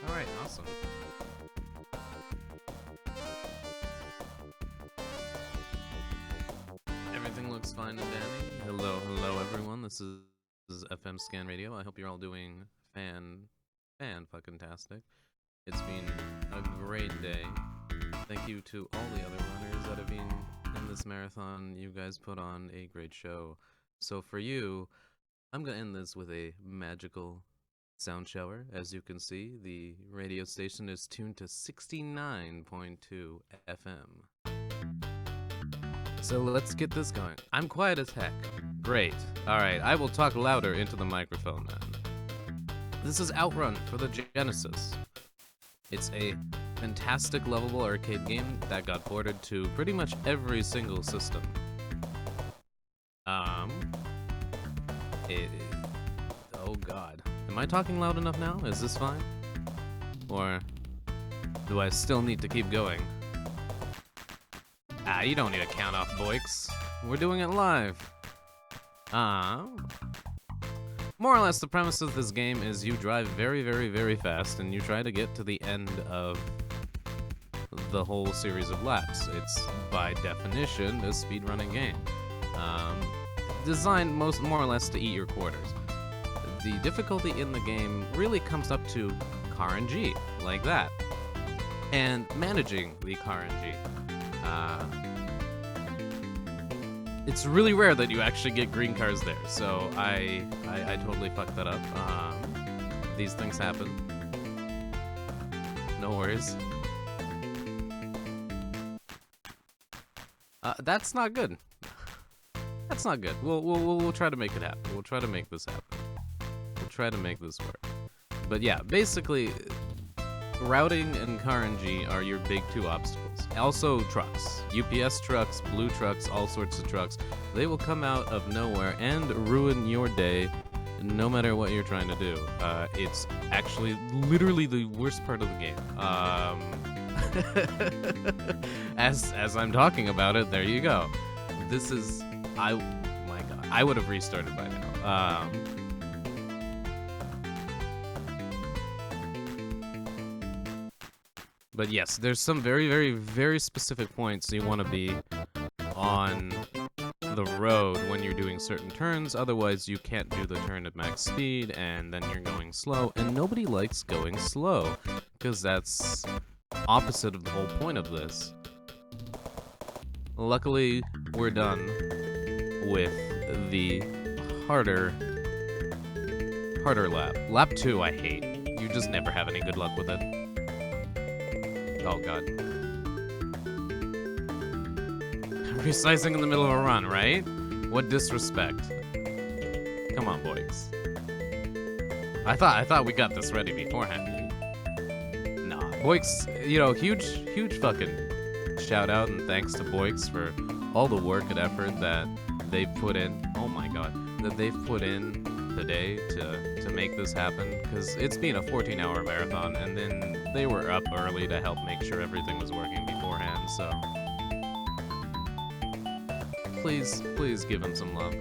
Alright, awesome. Everything looks fine and dandy. Hello, everyone. This is FMScanRadio. I hope you're all doing fan-fucking-tastic. It's been a great day. Thank you to all the other runners that have been in this marathon. You guys put on a great show. So for you, I'm going to end this with a magical sound shower. As you can see, the radio station is tuned to 69.2 FM. So let's get this going. I'm quiet as heck. Great. Alright, I will talk louder into the microphone then. This is OutRun for the Genesis. It's a fantastic lovable arcade game that got ported to pretty much every single system. Oh god. Am I talking loud enough now? Is this fine? Or do I still need to keep going? You don't need a count off, boys. We're doing it live. More or less the premise of this game is you drive very, very, very fast and you try to get to the end of the whole series of laps. It's, by definition, a speedrunning game. Designed more or less to eat your quarters. The difficulty in the game really comes up to RNG, like that. And managing the RNG. It's really rare that you actually get green cars there, so I totally fucked that up. These things happen. No worries. That's not good. That's not good. We'll try to make it happen. We'll try to make this happen. We'll try to make this work. But yeah, basically, routing and RNG are your big two obstacles. Also trucks. UPS trucks, blue trucks, all sorts of trucks. They will come out of nowhere and ruin your day no matter what you're trying to do. It's actually literally the worst part of the game. As I'm talking about it, there you go. This is... my god. I would have restarted by now. But yes, there's some very, very, very specific points you want to be on the road when you're doing certain turns. Otherwise, you can't do the turn at max speed, and then you're going slow. And nobody likes going slow, because that's opposite of the whole point of this. Luckily, we're done with the harder lap. Lap 2, I hate. You just never have any good luck with it. Oh god. Resizing in the middle of a run, right? What disrespect. Come on, boys. I thought we got this ready beforehand. Nah. Boix, huge fucking shout out and thanks to Boix for all the work and effort that they've put in. Oh my god. That they've put in today to make this happen, because it's been a 14-hour marathon, and then they were up early to help make sure everything was working beforehand, so please give them some love.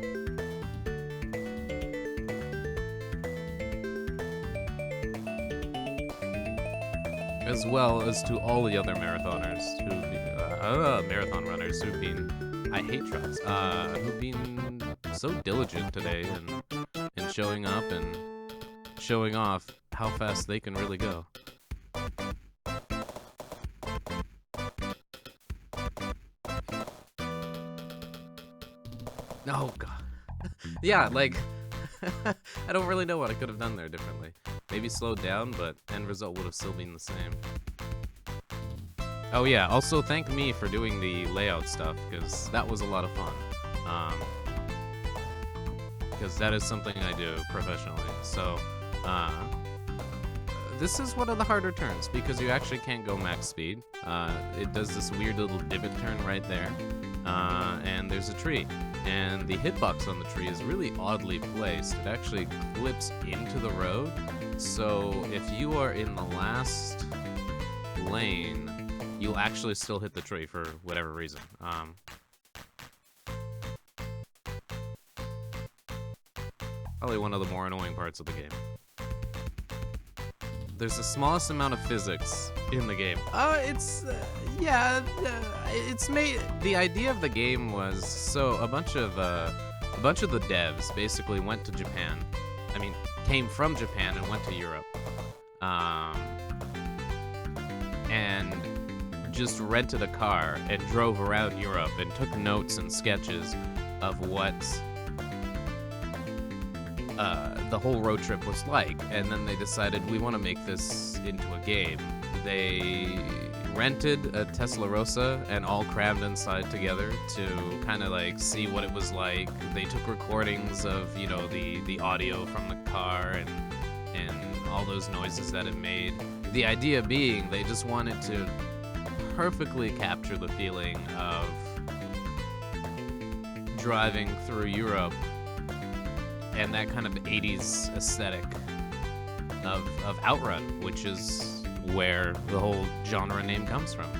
As well as to all the other marathoners marathon runners who've been, I hate trucks, who've been so diligent today and showing up and showing off how fast they can really go. Oh god. Yeah, like I don't really know what I could have done there differently. Maybe slowed down, but end result would have still been the same. Oh yeah, also thank me for doing the layout stuff, because that was a lot of fun. Because that is something I do professionally. So, this is one of the harder turns, because you actually can't go max speed. It does this weird little divot turn right there, and there's a tree. And the hitbox on the tree is really oddly placed. It actually clips into the road, so if you are in the last lane, you'll actually still hit the tree for whatever reason. Probably one of the more annoying parts of the game. there's the smallest amount of physics in the game. It's made. The idea of the game was so a bunch of the devs basically went to Japan. I mean, came from Japan and went to Europe, and just rented a car and drove around Europe and took notes and sketches of what the whole road trip was like, and then they decided we want to make this into a game. They rented a Tesla Rosa and all crammed inside together to kind of like see what it was like. They took recordings of, you know, the audio from the car and all those noises that it made. The idea being they just wanted to perfectly capture the feeling of driving through Europe and that kind of 80s aesthetic of OutRun, which is where the whole genre name comes from.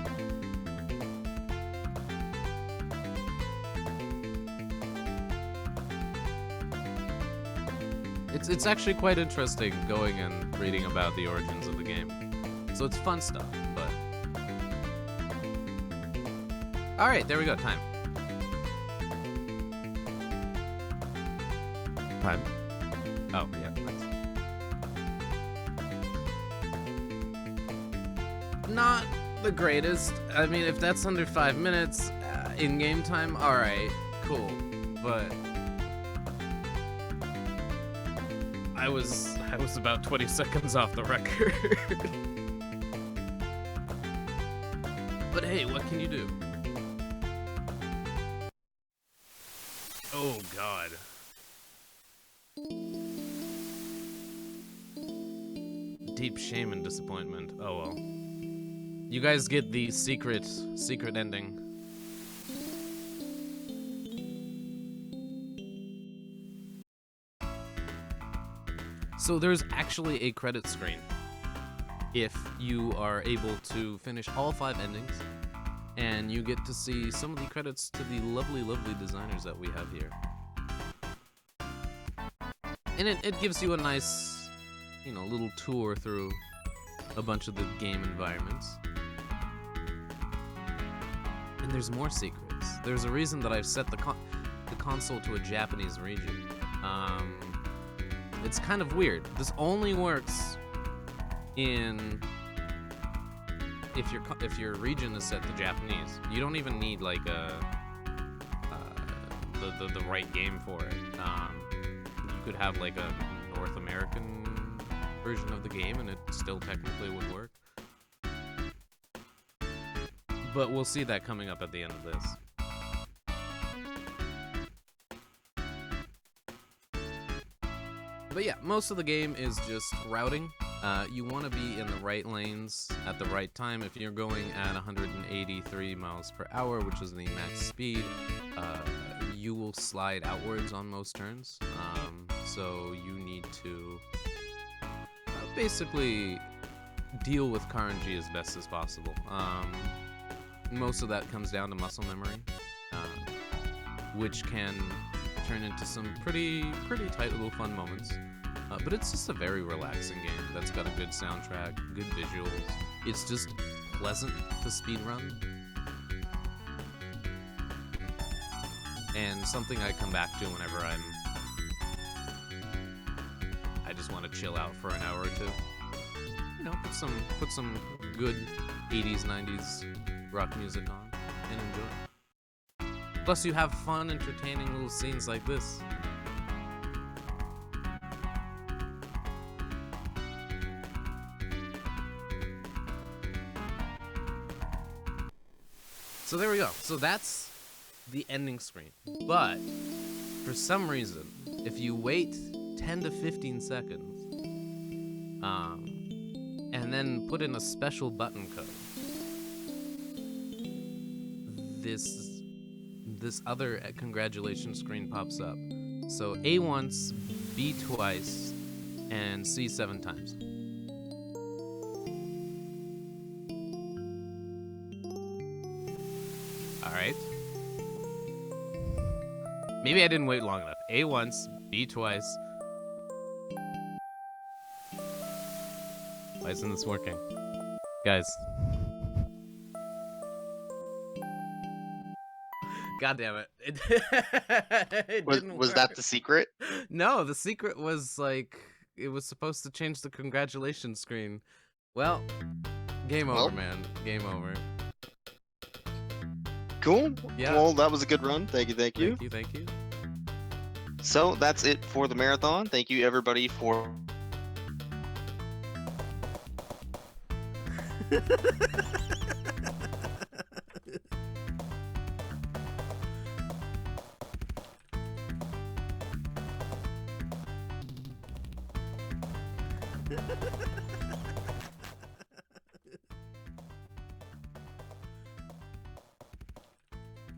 It's actually quite interesting going and reading about the origins of the game. So it's fun stuff, but... Alright, there we go, time. Time. Oh, yeah, nice. Not the greatest. I mean, if that's under 5 minutes in game time, alright, cool. But I was about 20 seconds off the record. But hey, what can you do? Oh, God. Deep shame and disappointment. Oh well. You guys get the secret ending. So there's actually a credit screen if you are able to finish all 5 endings, and you get to see some of the credits to the lovely, lovely designers that we have here. And it gives you a nice, you know, little tour through a bunch of the game environments. And there's more secrets. There's a reason that I've set the console to a Japanese region. It's kind of weird. This only works in if your region is set to Japanese. You don't even need like the right game for it. You could have like a North American version of the game and it still technically would work. But we'll see that coming up at the end of this. But yeah, most of the game is just routing. You want to be in the right lanes at the right time. If you're going at 183 miles per hour, which is the max speed, you will slide outwards on most turns. So you need to basically deal with RNG as best as possible. Most of that comes down to muscle memory, which can turn into some pretty tight little fun moments. But it's just a very relaxing game that's got a good soundtrack, good visuals. It's just pleasant to speedrun. And something I come back to whenever I just want to chill out for an hour or two. You know, put some good 80s, 90s rock music on and enjoy. Plus you have fun, entertaining little scenes like this. So there we go. So that's the ending screen. But for some reason, if you wait 10 to 15 seconds, and then put in a special button code, this other congratulations screen pops up. So A once, B twice, and C 7 times. Alright. Maybe I didn't wait long enough. A once, B twice. Why isn't this working? Guys. God damn it. It didn't Was work. that the secret? No, the secret was like it was supposed to change the congratulations screen. Well, game over, man. Game over. Cool. Yeah. Well, that was a good run. Thank you. Thank you. So that's it for the marathon. Thank you, everybody, for.